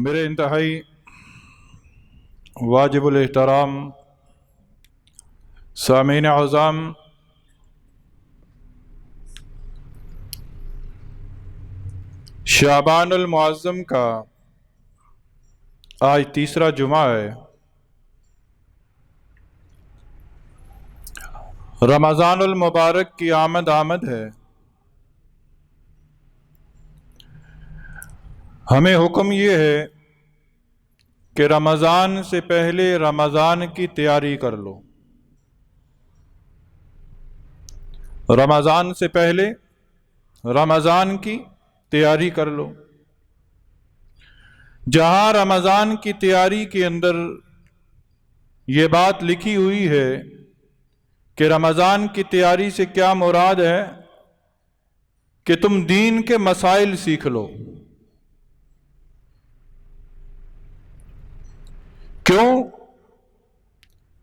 میرے انتہائی واجب الاحترام سامعین اعظم، شعبان المعظم کا آج تیسرا جمعہ ہے۔ رمضان المبارک کی آمد ہے۔ ہمیں حکم یہ ہے کہ رمضان سے پہلے رمضان کی تیاری کر لو۔ رمضان سے پہلے رمضان کی تیاری کر لو۔ جہاں رمضان کی تیاری کے اندر یہ بات لکھی ہوئی ہے کہ رمضان کی تیاری سے کیا مراد ہے کہ تم دین کے مسائل سیکھ لو۔ کیوں؟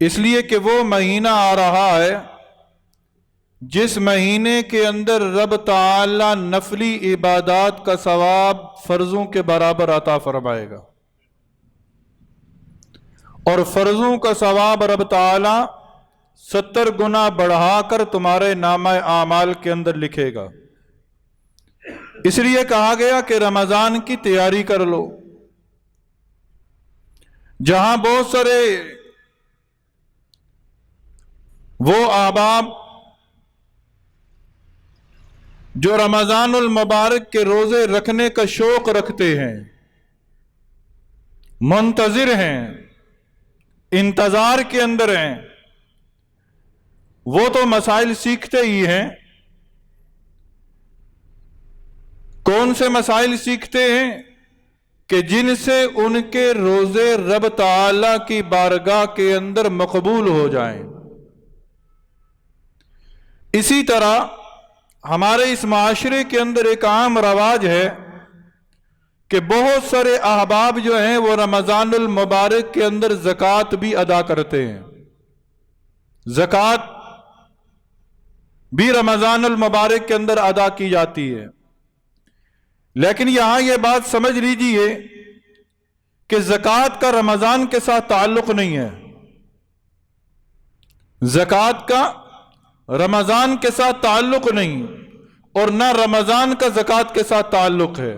اس لیے کہ وہ مہینہ آ رہا ہے جس مہینے کے اندر رب تعالی نفلی عبادات کا ثواب فرضوں کے برابر عطا فرمائے گا، اور فرضوں کا ثواب رب تعالی 70 گنا بڑھا کر تمہارے نامہ اعمال کے اندر لکھے گا۔ اس لیے کہا گیا کہ رمضان کی تیاری کر لو۔ جہاں بہت سارے وہ احباب جو رمضان المبارک کے روزے رکھنے کا شوق رکھتے ہیں، منتظر ہیں، انتظار کے اندر ہیں، وہ تو مسائل سیکھتے ہی ہیں۔ کون سے مسائل سیکھتے ہیں؟ کہ جن سے ان کے روزے رب تعالی کی بارگاہ کے اندر مقبول ہو جائیں۔ اسی طرح ہمارے اس معاشرے کے اندر ایک عام رواج ہے کہ بہت سارے احباب جو ہیں وہ رمضان المبارک کے اندر زکوٰۃ بھی ادا کرتے ہیں۔ زکوٰۃ بھی رمضان المبارک کے اندر ادا کی جاتی ہے، لیکن یہاں یہ بات سمجھ لیجئے کہ زکوٰۃ کا رمضان کے ساتھ تعلق نہیں ہے۔ زکوٰۃ کا رمضان کے ساتھ تعلق نہیں، اور نہ رمضان کا زکوٰۃ کے ساتھ تعلق ہے۔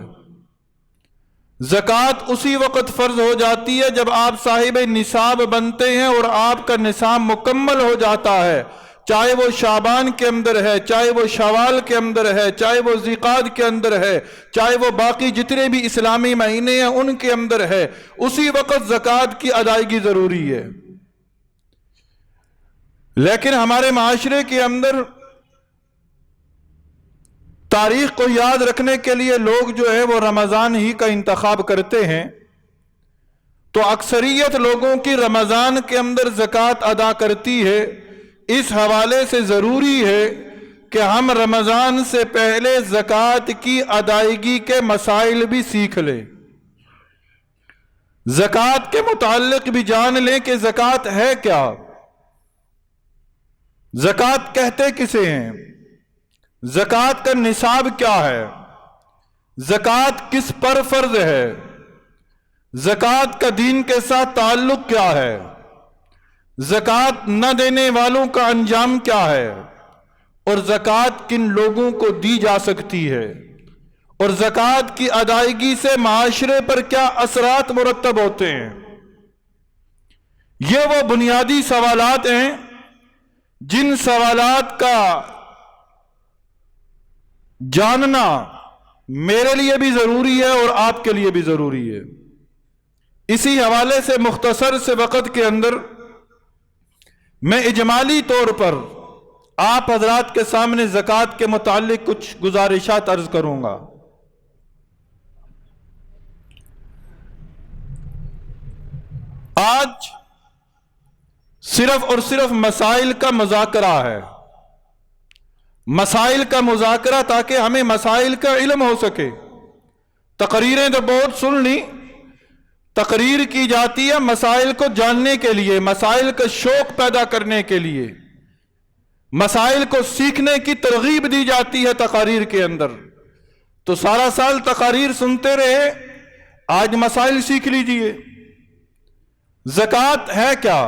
زکوٰۃ اسی وقت فرض ہو جاتی ہے جب آپ صاحب نصاب بنتے ہیں اور آپ کا نصاب مکمل ہو جاتا ہے، چاہے وہ شعبان کے اندر ہے، چاہے وہ شوال کے اندر ہے، چاہے وہ ذیقعدہ کے اندر ہے، چاہے وہ باقی جتنے بھی اسلامی مہینے ہیں ان کے اندر ہے، اسی وقت زکوٰۃ کی ادائیگی ضروری ہے۔ لیکن ہمارے معاشرے کے اندر تاریخ کو یاد رکھنے کے لیے لوگ جو ہے وہ رمضان ہی کا انتخاب کرتے ہیں، تو اکثریت لوگوں کی رمضان کے اندر زکوٰۃ ادا کرتی ہے۔ اس حوالے سے ضروری ہے کہ ہم رمضان سے پہلے زکوٰۃ کی ادائیگی کے مسائل بھی سیکھ لیں، زکوٰۃ کے متعلق بھی جان لیں کہ زکوٰۃ ہے کیا، زکوٰۃ کہتے کسے ہیں، زکوٰۃ کا نصاب کیا ہے، زکوٰۃ کس پر فرض ہے، زکوٰۃ کا دین کے ساتھ تعلق کیا ہے، زکوٰۃ نہ دینے والوں کا انجام کیا ہے، اور زکوٰۃ کن لوگوں کو دی جا سکتی ہے، اور زکوٰۃ کی ادائیگی سے معاشرے پر کیا اثرات مرتب ہوتے ہیں۔ یہ وہ بنیادی سوالات ہیں جن سوالات کا جاننا میرے لیے بھی ضروری ہے اور آپ کے لیے بھی ضروری ہے۔ اسی حوالے سے مختصر سے وقت کے اندر میں اجمالی طور پر آپ حضرات کے سامنے زکوٰۃ کے متعلق کچھ گزارشات عرض کروں گا۔ آج صرف اور صرف مسائل کا مذاکرہ ہے، مسائل کا مذاکرہ تاکہ ہمیں مسائل کا علم ہو سکے۔ تقریریں تو بہت سن لی، تقریر کی جاتی ہے مسائل کو جاننے کے لیے، مسائل کا شوق پیدا کرنے کے لیے، مسائل کو سیکھنے کی ترغیب دی جاتی ہے تقاریر کے اندر۔ تو سارا سال تقاریر سنتے رہے، آج مسائل سیکھ لیجئے۔ زکوٰۃ ہے کیا؟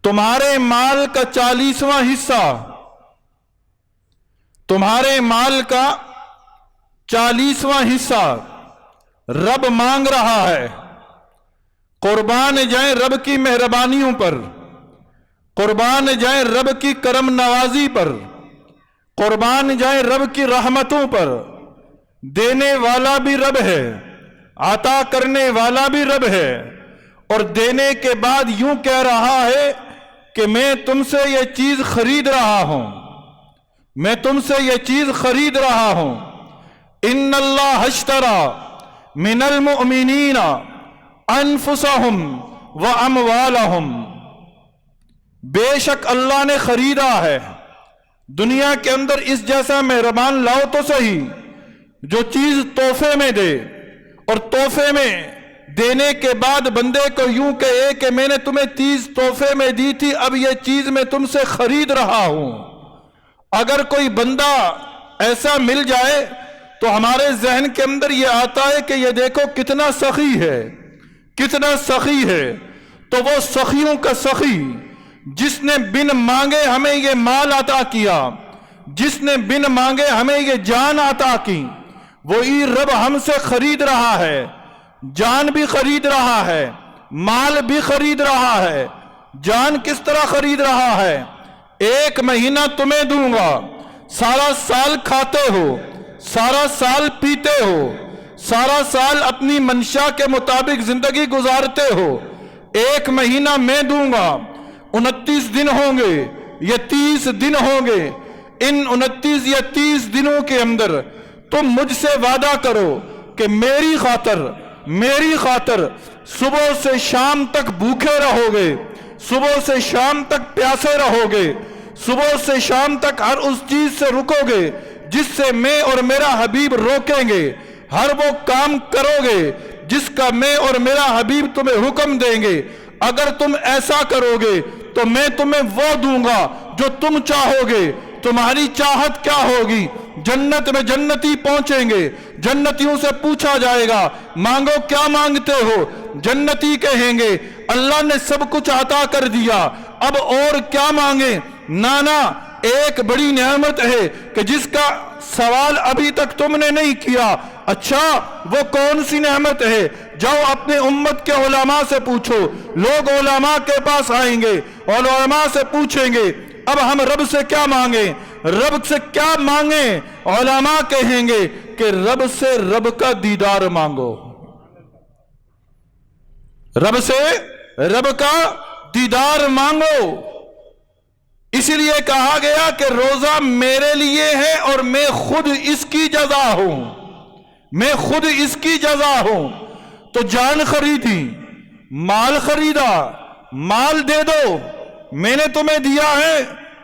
تمہارے مال کا 40واں حصہ، تمہارے مال کا 40واں حصہ رب مانگ رہا ہے۔ قربان جائیں رب کی مہربانیوں پر، قربان جائیں رب کی کرم نوازی پر، قربان جائیں رب کی رحمتوں پر۔ دینے والا بھی رب ہے، عطا کرنے والا بھی رب ہے، اور دینے کے بعد یوں کہہ رہا ہے کہ میں تم سے یہ چیز خرید رہا ہوں، میں تم سے یہ چیز خرید رہا ہوں۔ ان اللہ اشتری من المؤمنین انفسہم واموالہم، بے شک اللہ نے خریدا ہے۔ دنیا کے اندر اس جیسا مہربان لاؤ تو صحیح جو چیز تحفے میں دے، اور تحفے میں دینے کے بعد بندے کو یوں کہے کہ میں نے تمہیں چیز تحفے میں دی تھی، اب یہ چیز میں تم سے خرید رہا ہوں۔ اگر کوئی بندہ ایسا مل جائے تو ہمارے ذہن کے اندر یہ آتا ہے کہ یہ دیکھو کتنا سخی ہے، کتنا سخی ہے۔ تو وہ سخیوں کا سخی جس نے بن مانگے ہمیں یہ مال عطا کیا، جس نے بن مانگے ہمیں یہ جان عطا کی، وہی رب ہم سے خرید رہا ہے۔ جان بھی خرید رہا ہے، مال بھی خرید رہا ہے۔ جان کس طرح خرید رہا ہے؟ 1 مہینہ تمہیں دوں گا، سارا سال کھاتے ہو، سارا سال پیتے ہو، سارا سال اپنی منشا کے مطابق زندگی گزارتے ہو۔ 1 مہینہ میں دوں گا، 29 دن ہوں گے یا 30 دن ہوں گے۔ ان 29 یا 30 دنوں کے اندر تم مجھ سے وعدہ کرو کہ میری خاطر صبح سے شام تک بھوکے رہو گے، صبح سے شام تک پیاسے رہو گے، صبح سے شام تک ہر اس چیز سے رکو گے جس سے میں اور میرا حبیب روکیں گے، ہر وہ کام کرو گے جس کا میں اور میرا حبیب تمہیں حکم دیں گے۔ اگر تم ایسا کرو گے تو میں تمہیں وہ دوں گا جو تم چاہو گے۔ تمہاری چاہت کیا ہوگی؟ جنت میں جنتی پہنچیں گے، جنتیوں سے پوچھا جائے گا مانگو کیا مانگتے ہو؟ جنتی کہیں گے اللہ نے سب کچھ عطا کر دیا، اب اور کیا مانگیں؟ نانا ایک بڑی نعمت ہے کہ جس کا سوال ابھی تک تم نے نہیں کیا۔ اچھا وہ کون سی نعمت ہے؟ جاؤ اپنے امت کے علماء سے پوچھو۔ لوگ علماء کے پاس آئیں گے اور علماء سے پوچھیں گے اب ہم رب سے کیا مانگیں، رب سے کیا مانگیں؟ علماء کہیں گے کہ رب سے رب کا دیدار مانگو، رب سے رب کا دیدار مانگو۔ اسی لیے کہا گیا کہ روزہ میرے لیے ہے اور میں خود اس کی جزا ہوں، میں خود اس کی جزا ہوں۔ تو جان خریدی، مال خریدا، مال دے دو، میں نے تمہیں دیا ہے،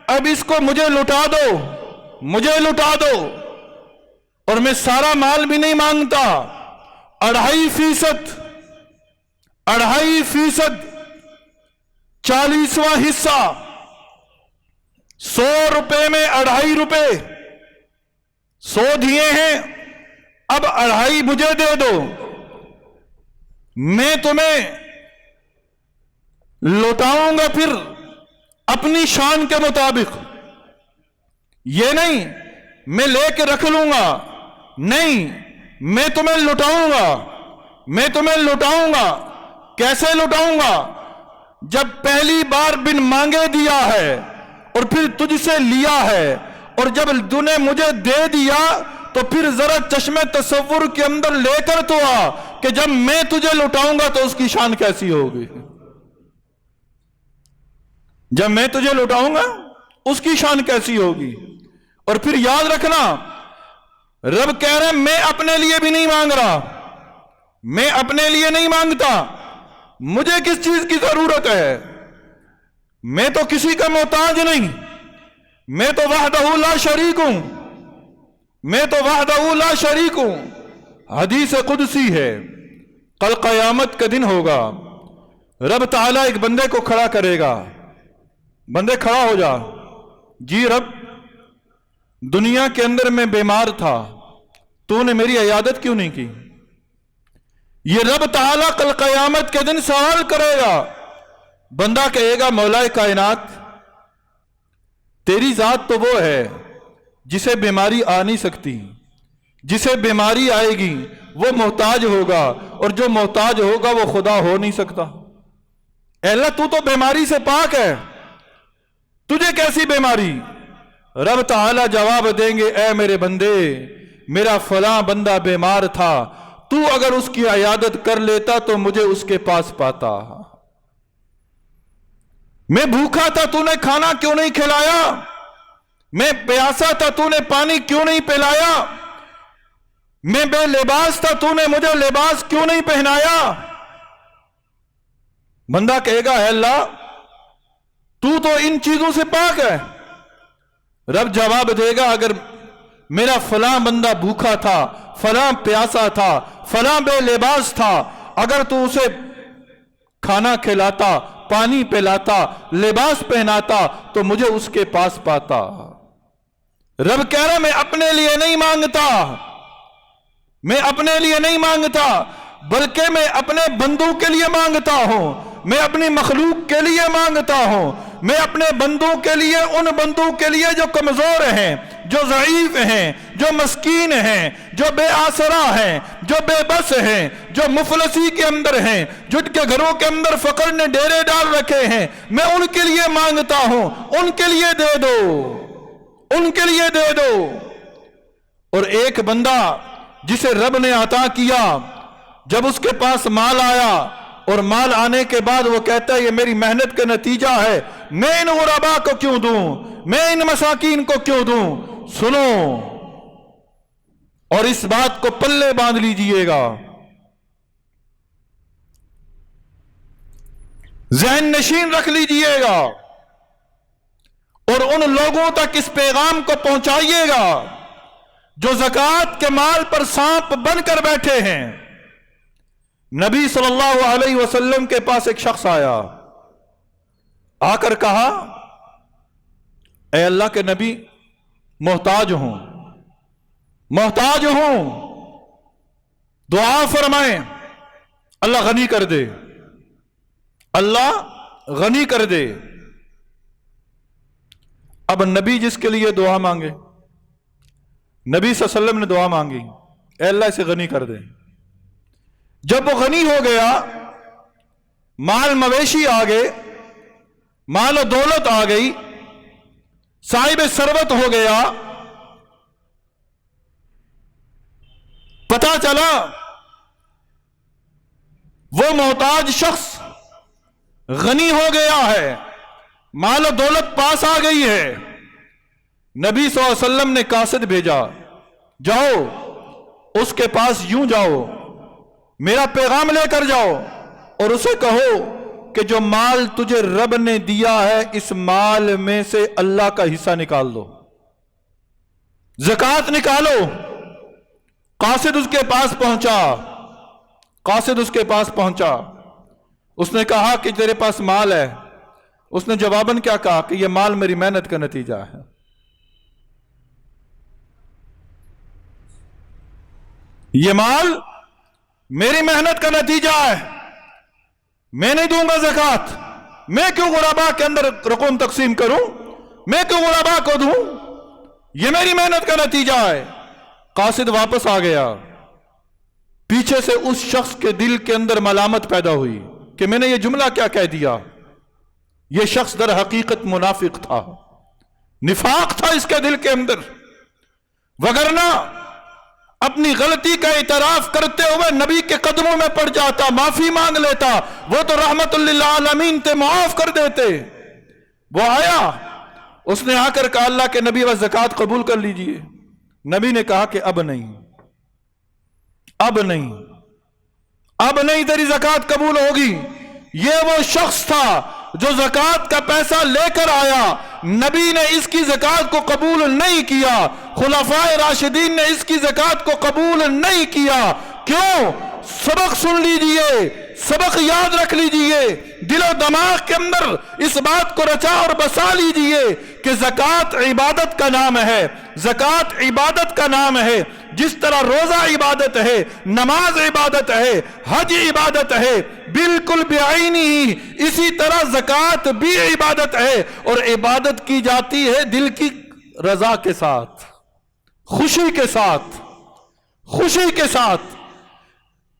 اب اس کو مجھے لٹا دو، مجھے لٹا دو۔ اور میں سارا مال بھی نہیں مانگتا، 2.5%، 2.5%، 40واں حصہ، 100 روپے میں 2.5 روپے، 100 دیے ہیں، اب 2.5 مجھے دے دو، میں تمہیں لوٹاؤں گا پھر اپنی شان کے مطابق۔ یہ نہیں میں لے کے رکھ لوں گا، نہیں، میں تمہیں لوٹاؤں گا، میں تمہیں لوٹاؤں گا۔ کیسے لوٹاؤں گا؟ جب پہلی بار بن مانگے دیا ہے اور پھر تجھ سے لیا ہے، اور جب تو نے مجھے دے دیا تو پھر ذرا چشم تصور کے اندر لے کر تو آ کہ جب میں تجھے لوٹاؤں گا تو اس کی شان کیسی ہوگی۔ جب میں تجھے لوٹاؤں گا اس کی شان کیسی ہوگی۔ اور پھر یاد رکھنا رب کہہ رہے میں اپنے لیے بھی نہیں مانگ رہا، میں اپنے لیے نہیں مانگتا، مجھے کس چیز کی ضرورت ہے؟ میں تو کسی کا محتاج نہیں، میں تو وحدہ لا شریک ہوں، میں تو وحدہ لا شریک ہوں۔ حدیث قدسی ہے، کل قیامت کا دن ہوگا، رب تعالیٰ ایک بندے کو کھڑا کرے گا۔ بندے کھڑا ہو جا، جی رب دنیا کے اندر میں بیمار تھا، تو نے میری عیادت کیوں نہیں کی؟ یہ رب تعالیٰ کل قیامت کے دن سوال کرے گا. بندہ کہے گا مولا کائنات تیری ذات تو وہ ہے جسے بیماری آ نہیں سکتی، جسے بیماری آئے گی وہ محتاج ہوگا، اور جو محتاج ہوگا وہ خدا ہو نہیں سکتا. اے اللہ تو بیماری سے پاک ہے، تجھے کیسی بیماری؟ رب تعالیٰ جواب دیں گے اے میرے بندے میرا فلاں بندہ بیمار تھا، تو اگر اس کی عیادت کر لیتا تو مجھے اس کے پاس پاتا. میں بھوکا تھا تو نے کھانا کیوں نہیں کھلایا؟ میں پیاسا تھا تو نے پانی کیوں نہیں پلایا؟ میں بے لباس تھا تو نے مجھے لباس کیوں نہیں پہنایا؟ بندہ کہے گا اے اللہ تو ان چیزوں سے پاک ہے. رب جواب دے گا اگر میرا فلاں بندہ بھوکا تھا، فلاں پیاسا تھا، فلاں بے لباس تھا، اگر تو اسے کھانا کھلاتا، پانی پلاتا، لباس پہناتا تو مجھے اس کے پاس پاتا. رب کہہ رہا میں اپنے لیے نہیں مانگتا، میں اپنے لیے نہیں مانگتا بلکہ میں اپنے بندوں کے لیے مانگتا ہوں، میں اپنی مخلوق کے لیے مانگتا ہوں، میں اپنے بندوں کے لیے، ان بندوں کے لیے جو کمزور ہیں، جو ضعیف ہیں، جو مسکین ہیں، جو بے آسرا ہیں، جو بے بس ہیں، جو مفلسی کے اندر ہیں، جن کے گھروں کے اندر فقر نے ڈیرے ڈال رکھے ہیں، میں ان کے لیے مانگتا ہوں. ان کے لیے دے دو، ان کے لیے دے دو. اور ایک بندہ جسے رب نے عطا کیا، جب اس کے پاس مال آیا اور مال آنے کے بعد وہ کہتا ہے یہ میری محنت کا نتیجہ ہے، میں ان غرباء کو کیوں دوں، میں ان مساکین کو کیوں دوں؟ سنو اور اس بات کو پلے باندھ لیجئے گا، ذہن نشین رکھ لیجئے گا، اور ان لوگوں تک اس پیغام کو پہنچائیے گا جو زکوٰۃ کے مال پر سانپ بن کر بیٹھے ہیں. نبی صلی اللہ علیہ وسلم کے پاس ایک شخص آیا، آ کر کہا اے اللہ کے نبی محتاج ہوں، محتاج ہوں، دعا فرمائیں اللہ غنی کر دے، اللہ غنی کر دے. اب نبی جس کے لیے دعا مانگے، نبی صلی اللہ علیہ وسلم نے دعا مانگی اے اللہ اسے غنی کر دے. جب وہ غنی ہو گیا، مال مویشی آ گئے، مال و دولت آ گئی، صاحب ثروت ہو گیا، پتہ چلا وہ محتاج شخص غنی ہو گیا ہے، مال و دولت پاس آ گئی ہے. نبی صلی اللہ علیہ وسلم نے قاصد بھیجا، جاؤ اس کے پاس یوں جاؤ، میرا پیغام لے کر جاؤ، اور اسے کہو کہ جو مال تجھے رب نے دیا ہے اس مال میں سے اللہ کا حصہ نکال دو، زکوٰۃ نکالو. قاصد اس کے پاس پہنچا، قاصد اس کے پاس پہنچا، اس نے کہا کہ تیرے پاس مال ہے. اس نے جواباً کیا کہا کہ یہ مال میری محنت کا نتیجہ ہے، یہ مال میری محنت کا نتیجہ ہے، میں نہیں دوں گا زکوٰۃ. میں کیوں غرباء کے اندر رقم تقسیم کروں، میں کیوں غرباء کو دوں، یہ میری محنت کا نتیجہ ہے. قاصد واپس آ گیا، پیچھے سے اس شخص کے دل کے اندر ملامت پیدا ہوئی کہ میں نے یہ جملہ کیا کہہ دیا. یہ شخص در حقیقت منافق تھا، نفاق تھا اس کے دل کے اندر، وگرنہ اپنی غلطی کا اعتراف کرتے ہوئے نبی کے قدموں میں پڑ جاتا، معافی مانگ لیتا، وہ تو رحمت للعالمین تھے، معاف کر دیتے. وہ آیا، اس نے آ کر کہا اللہ کے نبی و زکوٰۃ قبول کر لیجئے. نبی نے کہا کہ اب نہیں، اب نہیں، اب نہیں تیری زکوٰۃ قبول ہوگی. یہ وہ شخص تھا جو زکوٰۃ کا پیسہ لے کر آیا، نبی نے اس کی زکوٰۃ کو قبول نہیں کیا، خلفائے راشدین نے اس کی زکوٰۃ کو قبول نہیں کیا. کیوں؟ سبق سن لیجئے، سبق یاد رکھ لیجئے، دل و دماغ کے اندر اس بات کو رچا اور بسا لیجئے کہ زکوٰۃ عبادت کا نام ہے، زکوٰۃ عبادت کا نام ہے. جس طرح روزہ عبادت ہے، نماز عبادت ہے، حج عبادت ہے، بالکل بعینی ہی اسی طرح زکوٰۃ بھی عبادت ہے، اور عبادت کی جاتی ہے دل کی رضا کے ساتھ، خوشی کے ساتھ، خوشی کے ساتھ۔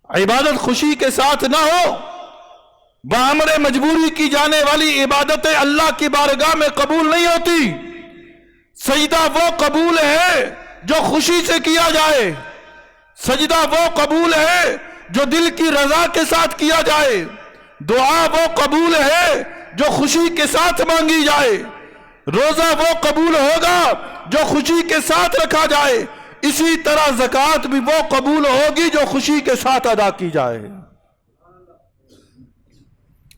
عبادت خوشی کے ساتھ نہ ہو، بامر مجبوری کی جانے والی عبادتیں اللہ کی بارگاہ میں قبول نہیں ہوتی۔ سجدہ وہ قبول ہے جو خوشی سے کیا جائے، سجدہ وہ قبول ہے جو دل کی رضا کے ساتھ کیا جائے، دعا وہ قبول ہے جو خوشی کے ساتھ مانگی جائے، روزہ وہ قبول ہوگا جو خوشی کے ساتھ رکھا جائے، اسی طرح زکوٰۃ بھی وہ قبول ہوگی جو خوشی کے ساتھ ادا کی جائے۔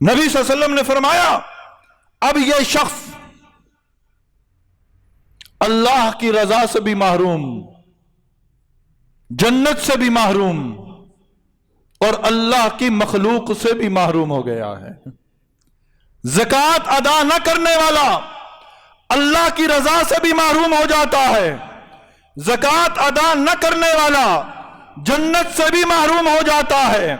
نبی صلی اللہ علیہ وسلم نے فرمایا اب یہ شخص اللہ کی رضا سے بھی محروم، جنت سے بھی محروم، اور اللہ کی مخلوق سے بھی محروم ہو گیا ہے۔ زکوٰۃ ادا نہ کرنے والا اللہ کی رضا سے بھی محروم ہو جاتا ہے، زکوٰۃ ادا نہ کرنے والا جنت سے بھی محروم ہو جاتا ہے،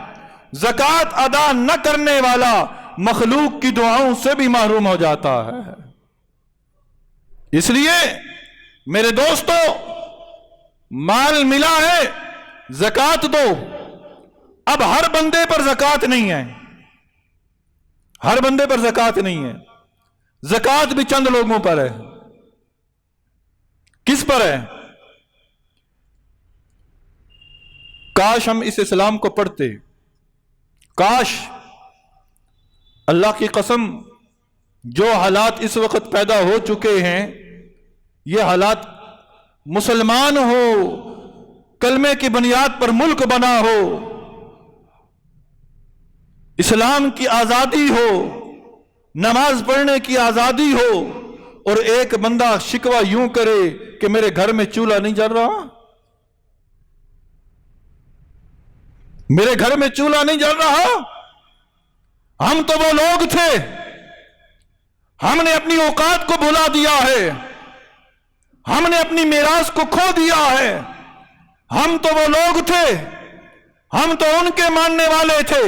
زکوٰۃ ادا نہ کرنے والا مخلوق کی دعاؤں سے بھی محروم ہو جاتا ہے۔ اس لیے میرے دوستو، مال ملا ہے زکوٰۃ دو۔ اب ہر بندے پر زکوٰۃ نہیں ہے، ہر بندے پر زکوٰۃ نہیں ہے، زکوٰۃ بھی چند لوگوں پر ہے۔ کس پر ہے؟ کاش ہم اس اسلام کو پڑھتے، کاش اللہ کی قسم جو حالات اس وقت پیدا ہو چکے ہیں، یہ حالات مسلمان ہو، کلمے کی بنیاد پر ملک بنا ہو، اسلام کی آزادی ہو، نماز پڑھنے کی آزادی ہو، اور ایک بندہ شکوہ یوں کرے کہ میرے گھر میں چولہا نہیں جل رہا، میرے گھر میں چولہا نہیں جل رہا۔ ہم تو وہ لوگ تھے، ہم نے اپنی اوقات کو بھلا دیا ہے، ہم نے اپنی میراث کو کھو دیا ہے، ہم تو وہ لوگ تھے، ہم تو ان کے ماننے والے تھے۔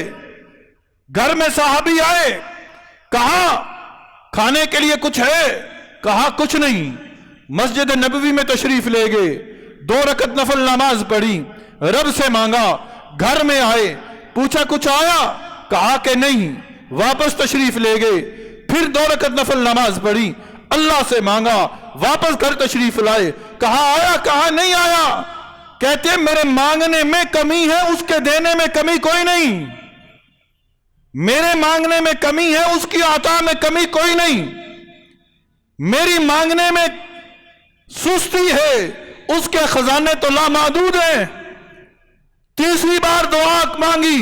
گھر میں صحابی آئے، کہا کھانے کے لیے کچھ ہے؟ کہا کچھ نہیں۔ مسجد نبوی میں تشریف لے گئے، 2 رکعت نفل نماز پڑھی، رب سے مانگا، گھر میں آئے، پوچھا کچھ آیا؟ کہا کہ نہیں، واپس تشریف لے گئے، پھر 2 رکعت نفل نماز پڑھی، اللہ سے مانگا، واپس گھر تشریف لائے، کہا آیا؟ کہا نہیں آیا۔ کہتے ہیں میرے مانگنے میں کمی ہے، اس کے دینے میں کمی کوئی نہیں، میرے مانگنے میں کمی ہے، اس کی عطا میں کمی کوئی نہیں، میری مانگنے میں سستی ہے، اس کے خزانے تو لامحدود ہیں۔ تیسری بار دعا مانگی،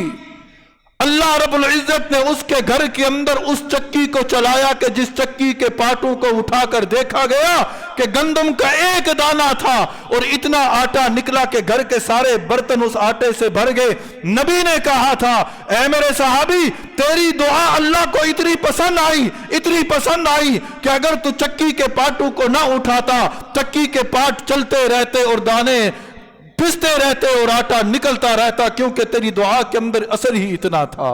اللہ رب العزت نے اس کے گھر کے اندر اس چکی کو چلایا کہ جس چکی کے پاٹوں کو اٹھا کر دیکھا گیا کہ گندم کا ایک دانہ تھا، اور اتنا آٹا نکلا کہ گھر کے سارے برتن اس آٹے سے بھر گئے۔ نبی نے کہا تھا اے میرے صحابی، تیری دعا اللہ کو اتنی پسند آئی، اتنی پسند آئی کہ اگر تو چکی کے پاٹوں کو نہ اٹھاتا، چکی کے پاٹ چلتے رہتے اور دانے پستے رہتے اور آٹا نکلتا رہتا، کیونکہ تیری دعا کے اندر اثر ہی اتنا تھا۔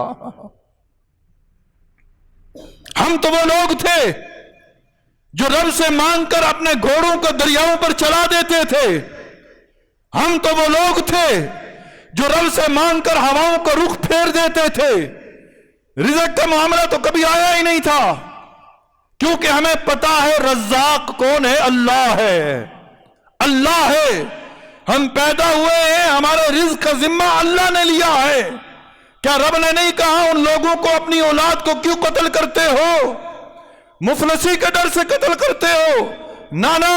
ہم تو وہ لوگ تھے جو رب سے مانگ کر اپنے گھوڑوں کو دریاؤں پر چلا دیتے تھے، ہم تو وہ لوگ تھے جو رب سے مانگ کر ہواؤں کو رخ پھیر دیتے تھے۔ رزق کا معاملہ تو کبھی آیا ہی نہیں تھا، کیونکہ ہمیں پتا ہے رزاق کون ہے؟ اللہ ہے، اللہ ہے۔ ہم پیدا ہوئے ہیں، ہمارے رزق کا ذمہ اللہ نے لیا ہے۔ کیا رب نے نہیں کہا ان لوگوں کو اپنی اولاد کو کیوں قتل کرتے ہو؟ مفلسی کے ڈر سے قتل کرتے ہو؟ نانا،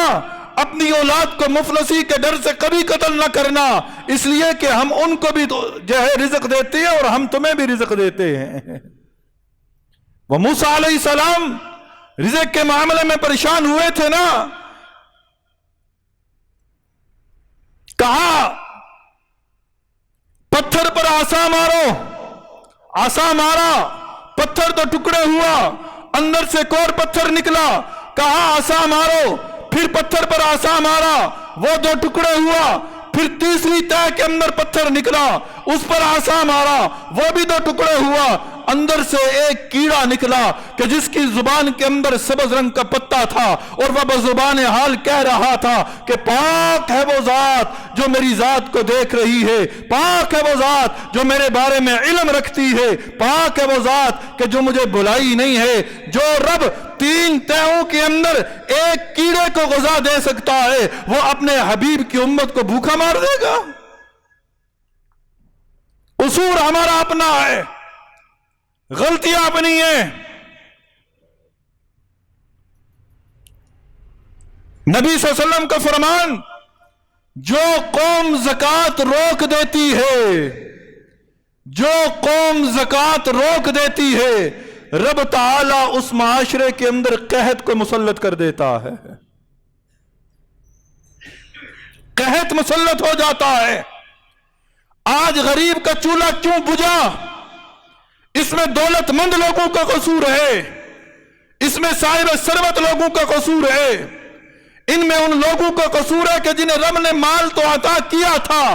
اپنی اولاد کو مفلسی کے ڈر سے کبھی قتل نہ کرنا، اس لیے کہ ہم ان کو بھی جو ہے رزق دیتے ہیں اور ہم تمہیں بھی رزق دیتے ہیں۔ وہ موسیٰ علیہ السلام رزق کے معاملے میں پریشان ہوئے تھے نا، کہا پتھر پر عصا مارو، عصا مارا، پتھر تو ٹکڑے ہوا، اندر سے ایک اور پتھر نکلا، کہا عصا مارو، پھر پتھر پر عصا مارا، وہ 2 ٹکڑے ہوا، پھر تیسری تہ کے اندر پتھر نکلا، اس پر آسا مارا، وہ بھی 2 ٹکڑے ہوا، اندر سے ایک کیڑا نکلا کہ جس کی زبان کے اندر سبز رنگ کا پتا تھا، اور وہ بزبان حال کہہ رہا تھا کہ پاک ہے وہ ذات جو میری ذات کو دیکھ رہی ہے، پاک ہے وہ ذات جو میرے بارے میں علم رکھتی ہے، پاک ہے وہ ذات کہ جو مجھے بلائی نہیں ہے۔ جو رب 3 تہوں کے اندر ایک کیڑے کو غذا دے سکتا ہے، وہ اپنے حبیب کی امت کو بھوکا مار دے گا؟ قصور ہمارا اپنا ہے، غلطیاں اپنی ہیں۔ نبی صلی اللہ علیہ وسلم کا فرمان، جو قوم زکوٰۃ روک دیتی ہے، جو قوم زکوٰۃ روک دیتی ہے، رب تعالی اس معاشرے کے اندر قحط کو مسلط کر دیتا ہے، قحط مسلط ہو جاتا ہے۔ آج غریب کا چولہا کیوں بجھا؟ اس میں دولت مند لوگوں کا قصور ہے، اس میں صاحب ثروت لوگوں کا قصور ہے، ان میں ان لوگوں کا قصور ہے کہ جنہیں رب نے مال تو عطا کیا تھا،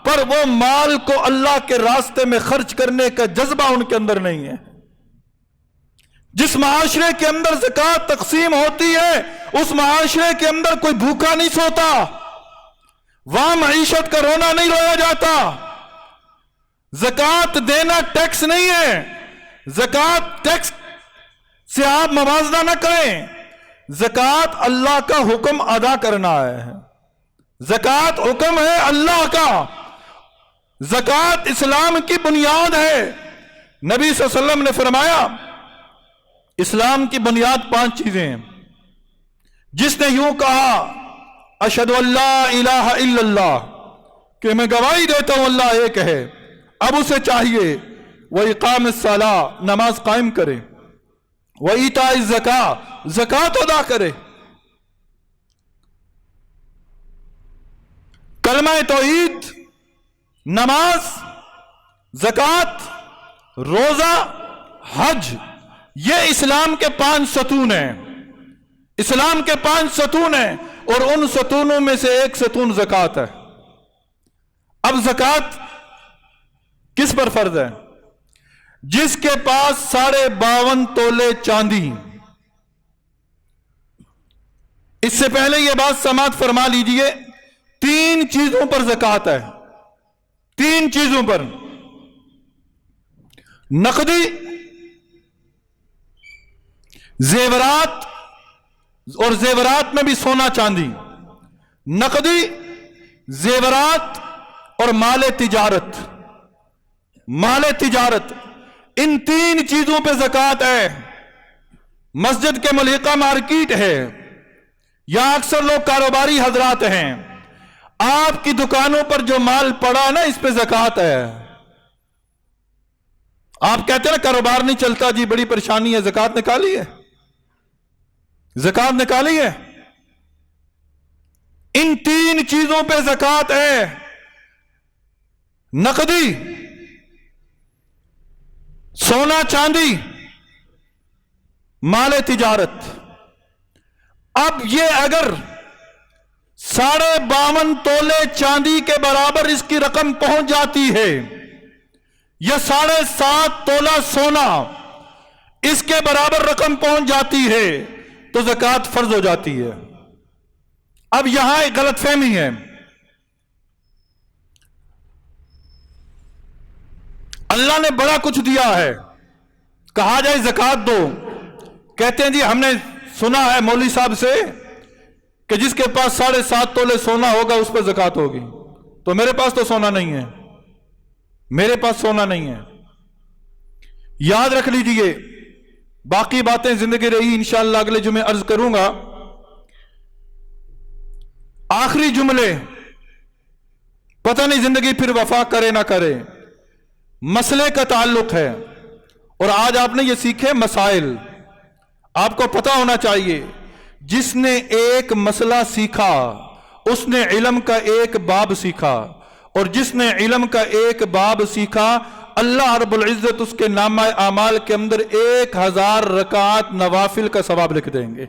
پر وہ مال کو اللہ کے راستے میں خرچ کرنے کا جذبہ ان کے اندر نہیں ہے۔ جس معاشرے کے اندر زکوٰۃ تقسیم ہوتی ہے، اس معاشرے کے اندر کوئی بھوکا نہیں سوتا، وہاں معیشت کا رونا نہیں رویا جاتا۔ زکوٰۃ دینا ٹیکس نہیں ہے، زکوٰۃ ٹیکس سے آپ موازنہ نہ کریں، زکوٰۃ اللہ کا حکم ادا کرنا ہے، زکوٰۃ حکم ہے اللہ کا، زکوٰۃ اسلام کی بنیاد ہے۔ نبی صلی اللہ علیہ وسلم نے فرمایا اسلام کی بنیاد 5 چیزیں ہیں۔ جس نے یوں کہا اشہد ان لا الہ الا اللہ، کہ میں گواہی دیتا ہوں اللہ ایک ہے، اب اسے چاہیے وَإِقَامِ الصَّلَاةِ، نماز قائم کرے، وَإِيتَاءِ الزَّكَاةِ، زکوٰۃ ادا کرے، کلمہ توحید، نماز، زکوٰۃ، روزہ، حج، یہ اسلام کے 5 ستون ہیں، اسلام کے 5 ستون ہیں، اور ان ستونوں میں سے ایک ستون زکوٰۃ ہے۔ اب زکوٰۃ کس پر فرض ہے؟ جس کے پاس 52.5 تولے چاندی۔ اس سے پہلے یہ بات سماعت فرما لیجئے، 3 چیزوں پر زکوٰۃ ہے، 3 چیزوں پر، نقدی، زیورات، اور زیورات میں بھی سونا چاندی، نقدی، زیورات اور مال تجارت، مال تجارت، ان 3 چیزوں پہ زکوٰۃ ہے۔ مسجد کے ملحقہ مارکیٹ ہے، یہاں اکثر لوگ کاروباری حضرات ہیں، آپ کی دکانوں پر جو مال پڑا نا اس پہ زکوٰۃ ہے۔ آپ کہتے ہیں نا کاروبار نہیں چلتا جی، بڑی پریشانی ہے، زکوٰۃ نکالی ہے، زکوٰۃ نکالی ہے۔ ان 3 چیزوں پہ زکوٰۃ ہے، نقدی، سونا چاندی، مال تجارت۔ اب یہ اگر 52.5 تولے چاندی کے برابر اس کی رقم پہنچ جاتی ہے، یا 7.5 تولہ سونا اس کے برابر رقم پہنچ جاتی ہے، تو زکوٰۃ فرض ہو جاتی ہے۔ اب یہاں ایک غلط فہمی ہے، اللہ نے بڑا کچھ دیا ہے، کہا جائے زکوٰۃ دو، کہتے ہیں جی ہم نے سنا ہے مولوی صاحب سے کہ جس کے پاس 7.5 تولے سونا ہوگا اس پر زکوٰۃ ہوگی، تو میرے پاس تو سونا نہیں ہے، میرے پاس سونا نہیں ہے۔ یاد رکھ لیجئے، باقی باتیں زندگی رہی انشاءاللہ اگلے جمعے عرض کروں گا۔ آخری جملے، پتہ نہیں زندگی پھر وفا کرے نہ کرے، مسئلے کا تعلق ہے، اور آج آپ نے یہ سیکھے مسائل۔ آپ کو پتہ ہونا چاہیے، جس نے ایک مسئلہ سیکھا اس نے علم کا ایک باب سیکھا، اور جس نے علم کا ایک باب سیکھا اللہ رب العزت اس کے نامہ اعمال کے اندر 1000 رکعات نوافل کا ثواب لکھ دیں گے،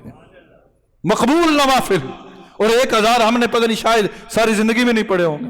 مقبول نوافل، اور 1000 ہم نے پتہ نہیں شاید ساری زندگی میں نہیں پڑھے ہوں گے۔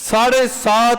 7.5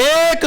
1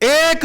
1